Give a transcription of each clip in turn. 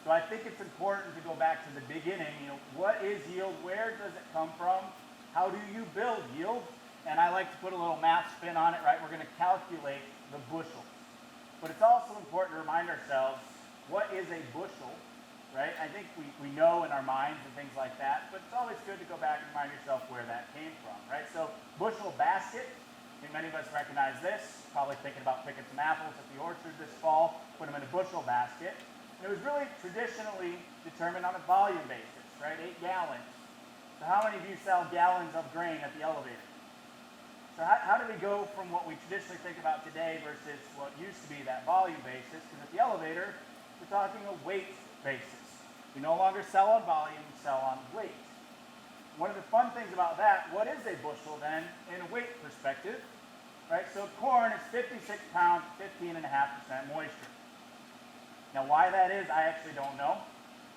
So I think it's important to go back to the beginning. What is yield? Where does it come from? How do you build yield? And I like to put a little math spin on it, right? We're going to calculate the bushels. But it's also important to remind ourselves, what is a bushel, right? I think we know in our minds and things like that, but it's always good to go back and remind yourself where that came from, right? So bushel basket, I think many of us recognize this, probably thinking about picking some apples at the orchard this fall, put them in a bushel basket. And it was really traditionally determined on a volume basis, right? 8 gallons. So how many of you sell gallons of grain at the elevator? So how do we go from what we traditionally think about today versus what used to be that volume basis? Because at the elevator, we're talking a weight basis. We no longer sell on volume, we sell on weight. One of the fun things about that, what is a bushel then in a weight perspective? Right, so corn is 56 pounds, 15.5% moisture. Now why that is, I actually don't know.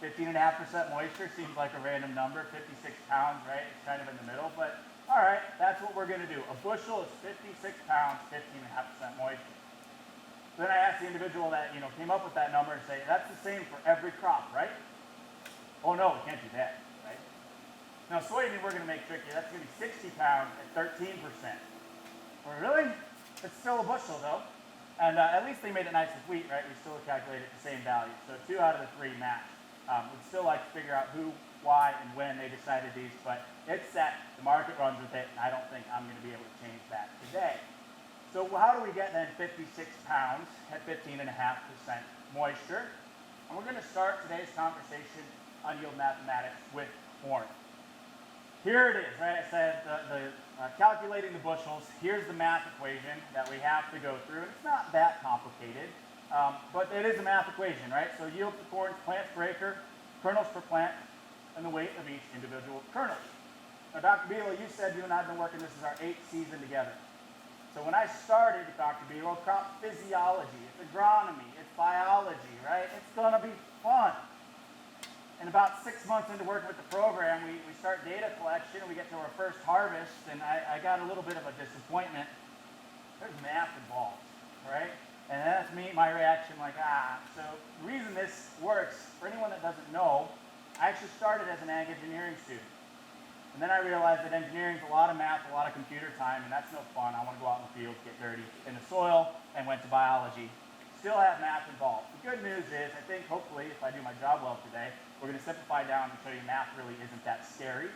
15.5% moisture seems like a random number, 56 pounds, right? It's kind of in the middle, but all right, that's what we're going to do. A bushel is 56 pounds, 15.5% moisture. So then I asked the individual that came up with that number and say, that's the same for every crop, right? Oh no, we can't do that, right? Now soybean we're going to make tricky. That's going to be 60 pounds at 13%. Well, really? It's still a bushel though. And at least they made it nice with wheat, right? We still calculated the same value. So 2 out of the 3 match. We'd still like to figure out who, why, and when they decided these, but it's set. The market runs with it, and I don't think I'm going to be able to change that today. So how do we get then 56 pounds at 15.5% moisture? And we're going to start today's conversation on yield mathematics with corn. Here it is, right? I said calculating the bushels. Here's the math equation that we have to go through. And it's not that complicated, but it is a math equation, right? So yield for corn, plants per acre, kernels per plant, and the weight of each individual kernel. Now, Dr. Bielo, you said you and I have been working, this is our 8th season together. So when I started with Dr. Bielo, crop physiology, it's agronomy, it's biology, right? It's going to be fun. And about 6 months into working with the program, we start data collection, and we get to our first harvest, and I got a little bit of a disappointment. There's math involved, right? And that's my reaction, like, So the reason this works, for anyone that doesn't know, I actually started as an ag engineering student. And then I realized that engineering is a lot of math, a lot of computer time, and that's no fun. I want to go out in the field, get dirty in the soil, and went to biology. Still have math involved. The good news is, I think hopefully, if I do my job well today, we're going to simplify down and show you math really isn't that scary.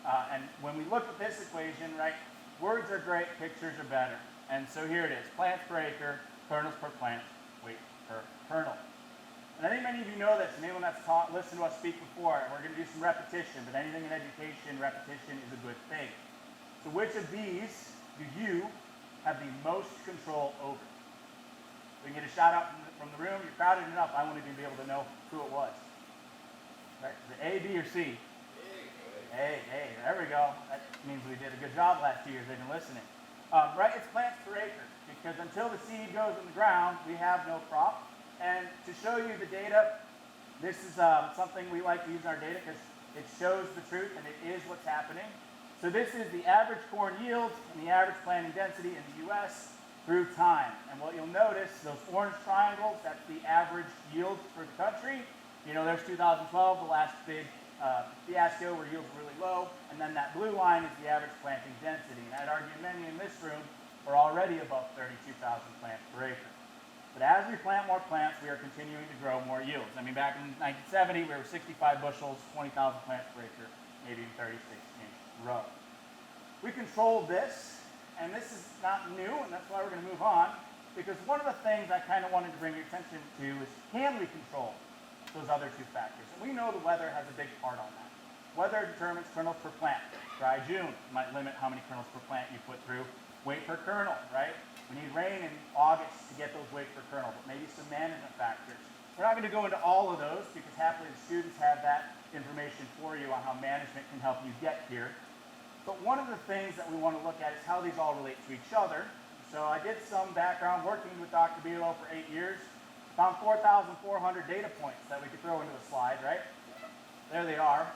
And when we look at this equation, right, words are great, pictures are better. And so here it is, plants per acre, kernels per plant, weight per kernel. And I think many of you know this, and anyone that's listened to us speak before, we're going to do some repetition, but anything in education, repetition is a good thing. So which of these do you have the most control over? We can get a shout out from the room. You're crowded enough, I won't even be able to know who it was. Right? Is it A, B, or C? A, there we go. That means we did a good job last 2 years, they've been listening. Right, it's plants per acre, because until the seed goes in the ground, we have no crop. And to show you the data, this is something we like to use in our data because it shows the truth and it is what's happening. So this is the average corn yield and the average planting density in the U.S. through time. And what you'll notice, those orange triangles, that's the average yield for the country. There's 2012, the last big fiasco where yields were really low. And then that blue line is the average planting density. And I'd argue many in this room are already above 32,000 plants per acre. But as we plant more plants, we are continuing to grow more yields. I mean, back in 1970, we were 65 bushels, 20,000 plants per acre, maybe 36-inch row. We control this, and this is not new, and that's why we're going to move on, because one of the things I kind of wanted to bring your attention to is, can we control those other 2 factors? And we know the weather has a big part on that. Weather determines kernels per plant. Dry June might limit how many kernels per plant you put through. Weight per kernel, right? We need rain in August to get those weight per kernel, but maybe some management factors. We're not going to go into all of those because happily the students have that information for you on how management can help you get here. But one of the things that we want to look at is how these all relate to each other. So I did some background working with Dr. Bielo for 8 years. Found 4,400 data points that we could throw into a slide, right? There they are,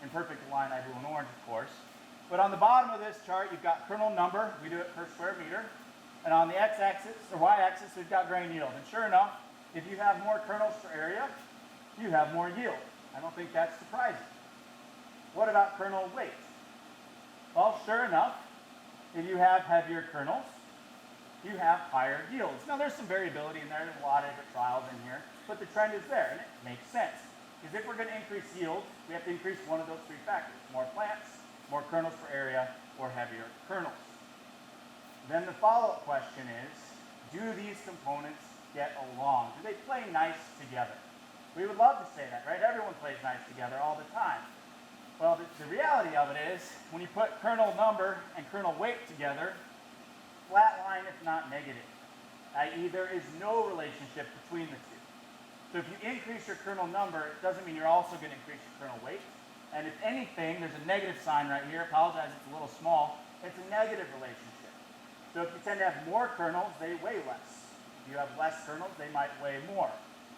in perfect aligned, blue and orange, of course. But on the bottom of this chart, you've got kernel number. We do it per square meter. And on the x-axis, or y-axis, we've got grain yield. And sure enough, if you have more kernels per area, you have more yield. I don't think that's surprising. What about kernel weight? Well, sure enough, if you have heavier kernels, you have higher yields. Now there's some variability in there, there's a lot of different trials in here, but the trend is there and it makes sense. Because if we're going to increase yield, we have to increase one of those three factors. More plants, more kernels per area, or heavier kernels. Then the follow-up question is, do these components get along? Do they play nice together? We would love to say that, right? Everyone plays nice together all the time. Well, the reality of it is, when you put kernel number and kernel weight together, flat line if not negative, i.e. there is no relationship between the two. So if you increase your kernel number, it doesn't mean you're also going to increase your kernel weight. And if anything, there's a negative sign right here. Apologize, it's a little small. It's a negative relationship. So if you tend to have more kernels, they weigh less. If you have less kernels, they might weigh more.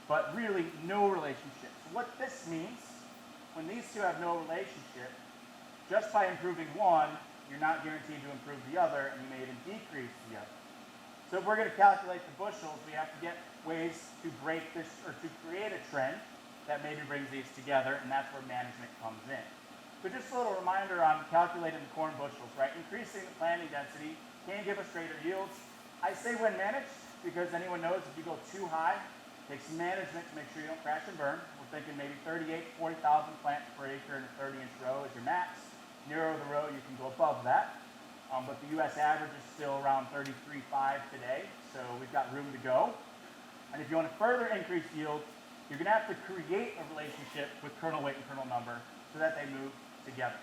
But really, no relationship. So what this means, when these two have no relationship, just by improving one, you're not guaranteed to improve the other, and you may even decrease the other. So if we're going to calculate the bushels, we have to get ways to break this, or to create a trend that maybe brings these together, and that's where management comes in. So just a little reminder on calculating the corn bushels, right? Increasing the planting density can give us greater yields. I say when managed, because anyone knows if you go too high, it takes management to make sure you don't crash and burn. We're thinking maybe 38,000 to 40,000 plants per acre in a 30-inch row is your max. Nearer the row, you can go above that. But the U.S. average is still around 33.5 today, so we've got room to go. And if you want to further increase yield, you're going to have to create a relationship with kernel weight and kernel number so that they move together.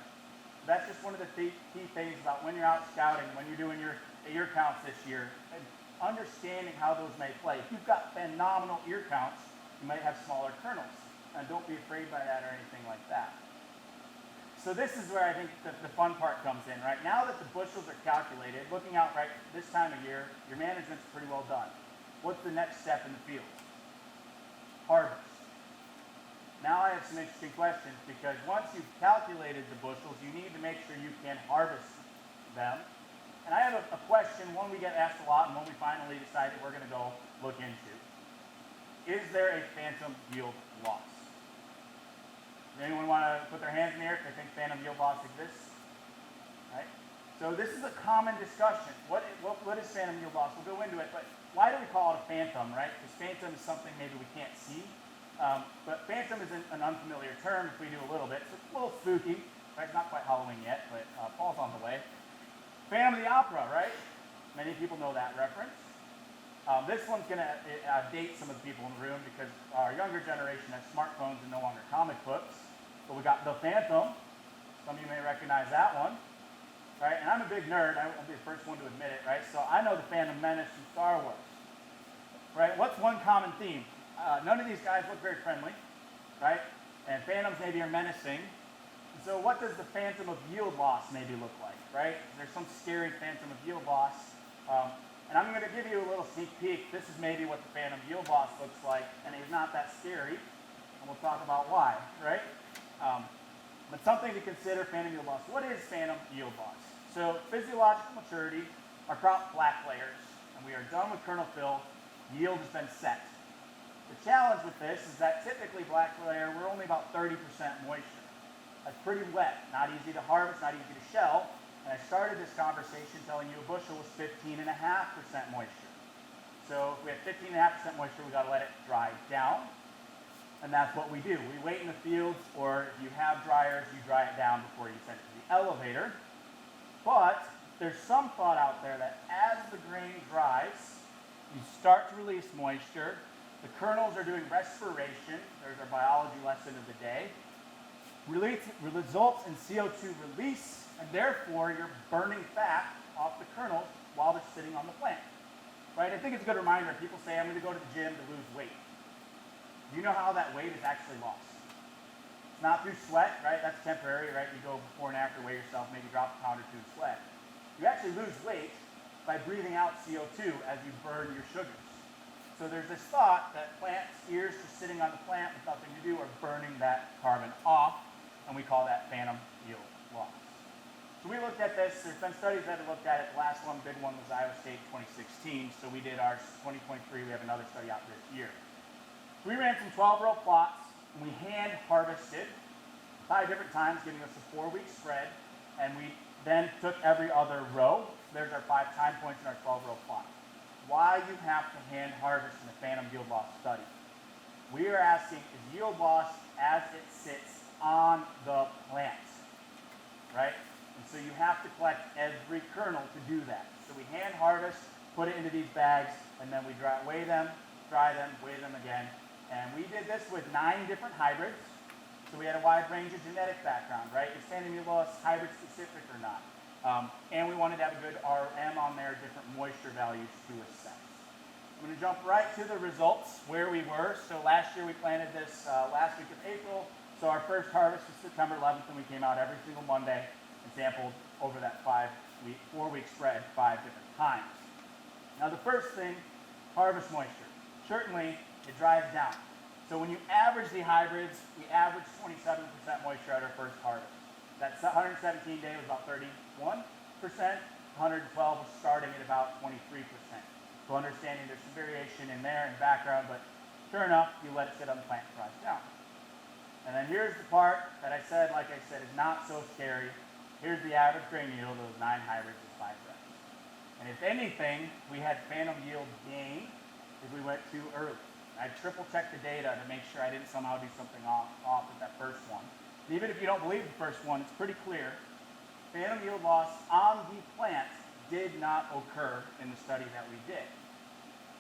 So that's just one of the key things about when you're out scouting, when you're doing your ear counts this year, and understanding how those may play. If you've got phenomenal ear counts, you might have smaller kernels. And don't be afraid by that or anything like that. So this is where I think the fun part comes in, right? Now that the bushels are calculated, looking out right this time of year, your management's pretty well done. What's the next step in the field? Harvest. Now I have some interesting questions, because once you've calculated the bushels, you need to make sure you can harvest them. And I have a question, one we get asked a lot, and one we finally decided we're going to go look into. Is there a phantom yield loss? Does anyone want to put their hands in the air if they think phantom yield loss exists? Right? So this is a common discussion. What is phantom yield loss? We'll go into it, but why do we call it a phantom, right? Because phantom is something maybe we can't see. But phantom is an unfamiliar term if we do a little bit. It's a little spooky, right? It's not quite Halloween yet, but fall's on the way. Phantom of the Opera, right? Many people know that reference. This one's going to date some of the people in the room, because our younger generation has smartphones and no longer comic books. But we got The Phantom. Some of you may recognize that one. Right? And I'm a big nerd. I'll be the first one to admit it, right? So I know the Phantom Menace from Star Wars. Right? What's one common theme? None of these guys look very friendly, right? And phantoms maybe are menacing. And so what does the phantom of yield loss maybe look like, right? There's some scary phantom of yield loss. And I'm going to give you a little sneak peek. This is maybe what the phantom yield loss looks like, and it's not that scary. And we'll talk about why, right? But something to consider, phantom yield loss. What is phantom yield loss? So physiological maturity, our crop black layers, and we are done with kernel fill. Yield has been set. The challenge with this is that typically black layer, we're only about 30% moisture. That's pretty wet, not easy to harvest, not easy to shell. And I started this conversation telling you a bushel was 15.5% moisture. So if we have 15.5% moisture, we've got to let it dry down. And that's what we do. We wait in the fields, or if you have dryers, you dry it down before you send it to the elevator. But there's some thought out there that as the grain dries, you start to release moisture. The kernels are doing respiration. There's our biology lesson of the day. Results in CO2 release, and therefore you're burning fat off the kernels while they're sitting on the plant. Right? I think it's a good reminder. People say, I'm going to go to the gym to lose weight. Do you know how that weight is actually lost? It's not through sweat, right? That's temporary, right? You go before and after, weigh yourself, maybe drop a pound or two of sweat. You actually lose weight by breathing out CO2 as you burn your sugars. So there's this thought that plants, ears just sitting on the plant with nothing to do, are burning that carbon off, and we call that phantom yield loss. So we looked at this. There's been studies that have looked at it. The last one, big one, was Iowa State 2016. So we did ours 2023. We have another study out this year. We ran some 12-row plots And we hand harvested 5 different times, giving us a 4-week spread, and we then took every other row. There's our 5 time points in our 12-row plot. Why you have to hand harvest in the phantom yield loss study? We are asking, is yield loss as it sits on the plant, right? And so you have to collect every kernel to do that. So we hand harvest, put it into these bags, and then we weigh them, dry them, weigh them again. And we did this with 9 different hybrids. So we had a wide range of genetic background, right? Is phantom yield loss hybrid specific or not? And we wanted to have a good RM on there, different moisture values to assess. I'm going to jump right to the results where we were. So last year we planted this last week of April. So our first harvest was September 11th, and we came out every single Monday and sampled over that 4-week spread 5 different times. Now the first thing, harvest moisture. Certainly it dries down. So when you average the hybrids, we averaged 27% moisture at our first harvest. That 117 day was about 31%. 112 was starting at about 23%. So understanding there's some variation in there in background, but sure enough, you let it sit on the plant and dries down. And then here's the part that I said, like I said, is not so scary. Here's the average grain yield of those 9 hybrids with 5 reps. And if anything, we had phantom yield gain if we went too early. I triple checked the data to make sure I didn't somehow do something off with that first one. And even if you don't believe the first one, it's pretty clear. Phantom yield loss on the plant did not occur in the study that we did.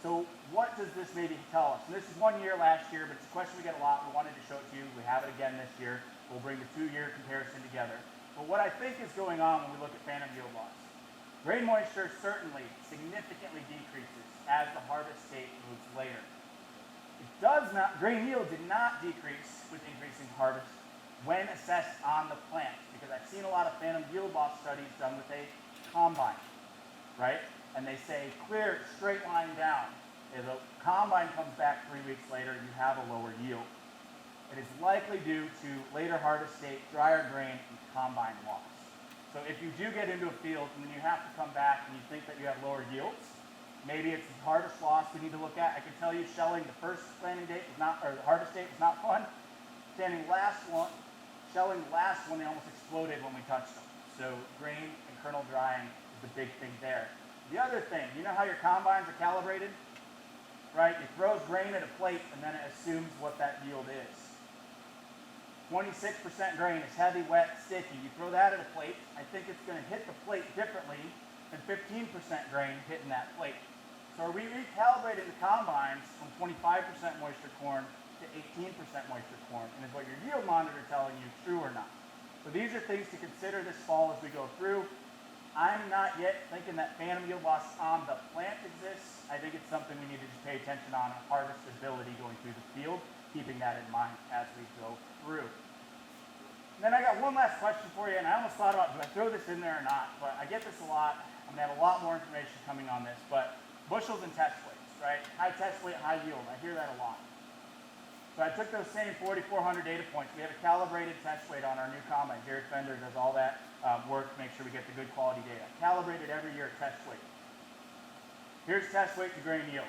So what does this maybe tell us? And this is 1 year last year, but it's a question we get a lot. We wanted to show it to you. We have it again this year. We'll bring the 2-year comparison together. But what I think is going on when we look at phantom yield loss, grain moisture certainly significantly decreases as the harvest date moves later. It does not, grain yield did not decrease with increasing harvest when assessed on the plant, because I've seen a lot of phantom yield loss studies done with a combine, right? And they say clear, straight line down. If the combine comes back 3 weeks later, you have a lower yield. It is likely due to later harvest date, drier grain, and combine loss. So if you do get into a field and then you have to come back and you think that you have lower yields, maybe it's harvest loss we need to look at. I can tell you shelling the first planting date was not, or the harvest date was not fun. Shelling the last one, they almost exploded when we touched them. So grain and kernel drying is the big thing there. The other thing, you know how your combines are calibrated? Right? It throws grain at a plate and then it assumes what that yield is. 26% grain is heavy, wet, sticky. You throw that at a plate, I think it's going to hit the plate differently than 15% grain hitting that plate. So are we recalibrating the combines from 25% moisture corn to 18% moisture corn? And is what your yield monitor telling you true or not? So these are things to consider this fall as we go through. I'm not yet thinking that phantom yield loss on the plant exists. I think it's something we need to just pay attention on harvestability going through the field, keeping that in mind as we go through. And then I got one last question for you, and I almost thought about, do I throw this in there or not? But I get this a lot. I'm going to have a lot more information coming on this, but bushels and test weights, right? High test weight, high yield. I hear that a lot. So I took those same 4,400 data points. We have a calibrated test weight on our new combine. Jared Fender does all that work to make sure we get the good quality data. Calibrated every year test weight. Here's test weight to grain yield.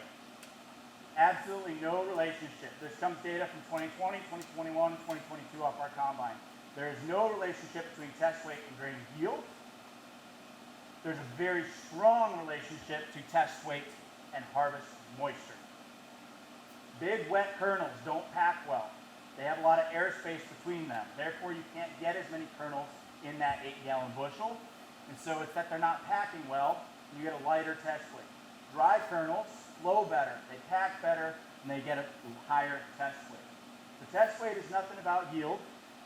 Absolutely no relationship. This comes data from 2020, 2021, 2022 off our combine. There is no relationship between test weight and grain yield. There's a very strong relationship to test weight and harvest moisture. Big wet kernels don't pack well. They have a lot of airspace between them. Therefore, you can't get as many kernels in that 8-gallon bushel. And so it's that they're not packing well, you get a lighter test weight. Dry kernels flow better, they pack better, and they get a higher test weight. The test weight is nothing about yield.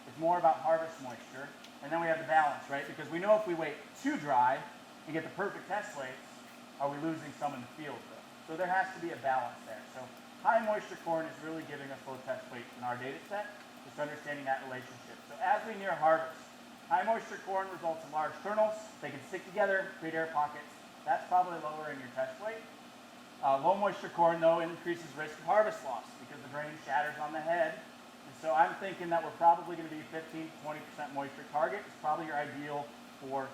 It's more about harvest moisture. And then we have the balance, right? Because we know if we wait too dry and get the perfect test weights, are we losing some in the field, though? So there has to be a balance there. So high moisture corn is really giving us low test weights in our data set, just understanding that relationship. So as we near harvest, high moisture corn results in large kernels. They can stick together, create air pockets. That's probably lower in your test weight. Low moisture corn, though, increases risk of harvest loss because the grain shatters on the head. And so I'm thinking that we're probably going to be 15 to 20% moisture target. It's probably your ideal for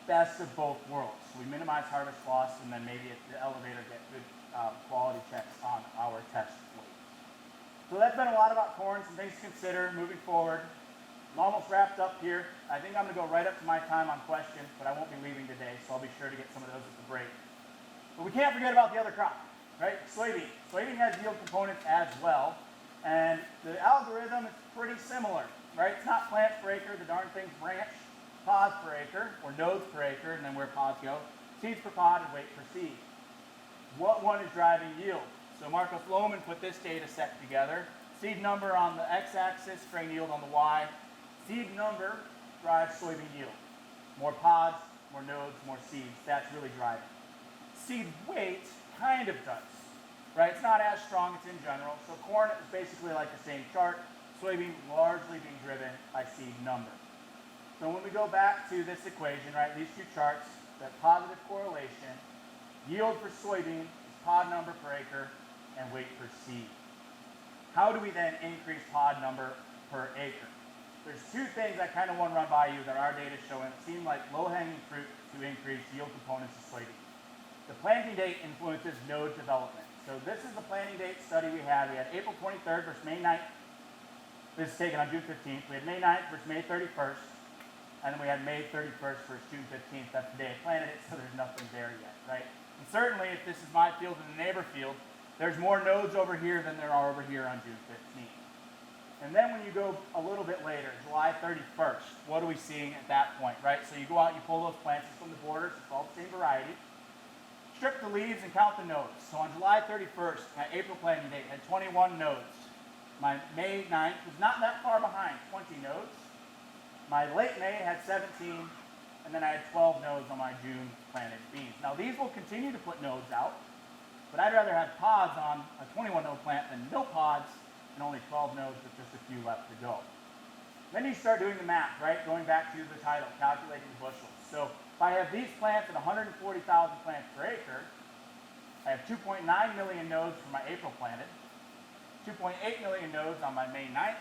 best of both worlds. So we minimize harvest loss, and then maybe at the elevator get good quality checks on our test weight. So that's been a lot about corn, some things to consider moving forward. I'm almost wrapped up here. I think I'm going to go right up to my time on questions, but I won't be leaving today, so I'll be sure to get some of those at the break. But we can't forget about the other crop, right? Soybean. Soybean has yield components as well, and the algorithm is pretty similar, right? It's not plants per acre, the darn thing's branch, pods per acre, or nodes per acre, and then where pods go, seeds per pod and weight per seed. What one is driving yield? So Marcos Lohman put this data set together. Seed number on the x-axis, grain yield on the y. Seed number drives soybean yield. More pods, more nodes, more seeds. That's really driving. Seed weight kind of does, right? It's not as strong, it's in general. So corn is basically like the same chart. Soybean largely being driven by seed number. So when we go back to this equation, right, these two charts, that positive correlation, yield for soybean is pod number per acre and weight per seed. How do we then increase pod number per acre? There's two things I kind of want to run by you that our data is showing that seem like low-hanging fruit to increase yield components of soybean. The planting date influences node development. So this is the planting date study we had. We had April 23rd versus May 9th. This is taken on June 15th. We had May 9th versus May 31st. And then we had May 31st versus June 15th. That's the day I planted it, so there's nothing there yet, right? And certainly, if this is my field and the neighbor field, there's more nodes over here than there are over here on June 15th. And then when you go a little bit later, July 31st, what are we seeing at that point, right? So you go out, you pull those plants from the borders, it's all the same variety. Strip the leaves and count the nodes. So on July 31st, my April planting date had 21 nodes. My May 9th was not that far behind, 20 nodes. My late May had 17, and then I had 12 nodes on my June planted beans. Now these will continue to put nodes out, but I'd rather have pods on a 21 node plant than no pods and only 12 nodes with just a few left to go. Then you start doing the math, right? Going back to the title, calculating the bushels. So if I have these plants at 140,000 plants per acre, I have 2.9 million nodes for my April planted, 2.8 million nodes on my May 9th,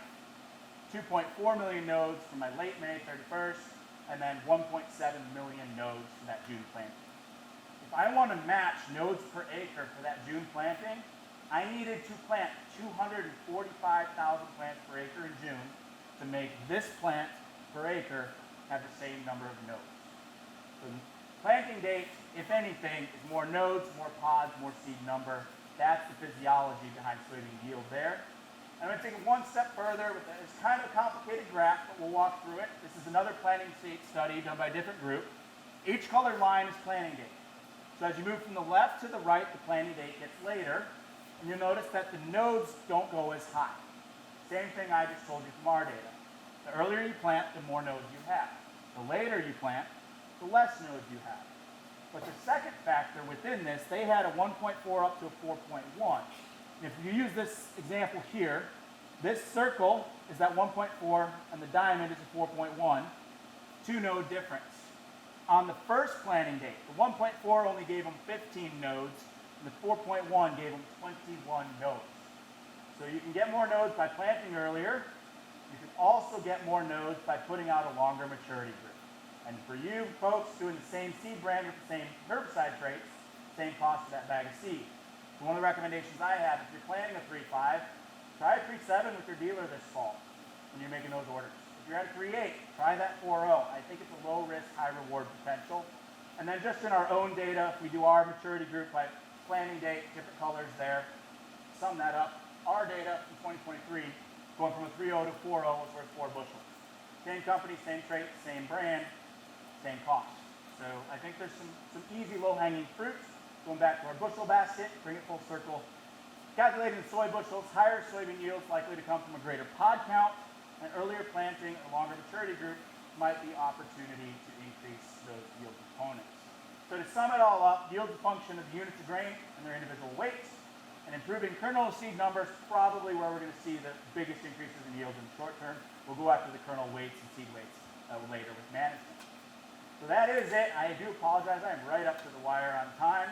2.4 million nodes for my late May 31st, and then 1.7 million nodes for that June planting. If I want to match nodes per acre for that June planting, I needed to plant 245,000 plants per acre in June to make this plant per acre have the same number of nodes. So the planting date, if anything, is more nodes, more pods, more seed number. That's the physiology behind soybean yield there. I'm going to take it one step further. It's kind of a complicated graph, but we'll walk through it. This is another planting study done by a different group. Each colored line is planting date. So as you move from the left to the right, the planting date gets later. And you'll notice that the nodes don't go as high. Same thing I just told you from our data. The earlier you plant, the more nodes you have. The later you plant, the less nodes you have. But the second factor within this, they had a 1.4 up to a 4.1. If you use this example here, this circle is that 1.4 and the diamond is a 4.1, 2 node difference. On the first planting date, the 1.4 only gave them 15 nodes, and the 4.1 gave them 21 nodes. So you can get more nodes by planting earlier. You can also get more nodes by putting out a longer maturity group. And for you folks doing the same seed brand with the same herbicide traits, same cost for that bag of seed. So one of the recommendations I have, if you're planting a 3.5, try a 3.7 with your dealer this fall when you're making those orders. If you're at a 3.8, try that 4.0. I think it's a low risk, high reward potential. And then just in our own data, if we do our maturity group by planting date, different colors there, sum that up. Our data from 2023, going from a 3.0 to 4.0 was worth 4 bushels. Same company, same trait, same brand, same cost. So I think there's some easy low-hanging fruit. Going back to our bushel basket, bring it full circle. Calculating the soy bushels, higher soybean yields likely to come from a greater pod count, and earlier planting a longer maturity group might be opportunity to increase those yield components. So to sum it all up, yield is a function of the units of grain and their individual weights, and improving kernel seed numbers probably where we're going to see the biggest increases in yield in the short term. We'll go after the kernel weights and seed weights later with management. So that is it. I do apologize. I am right up to the wire on time.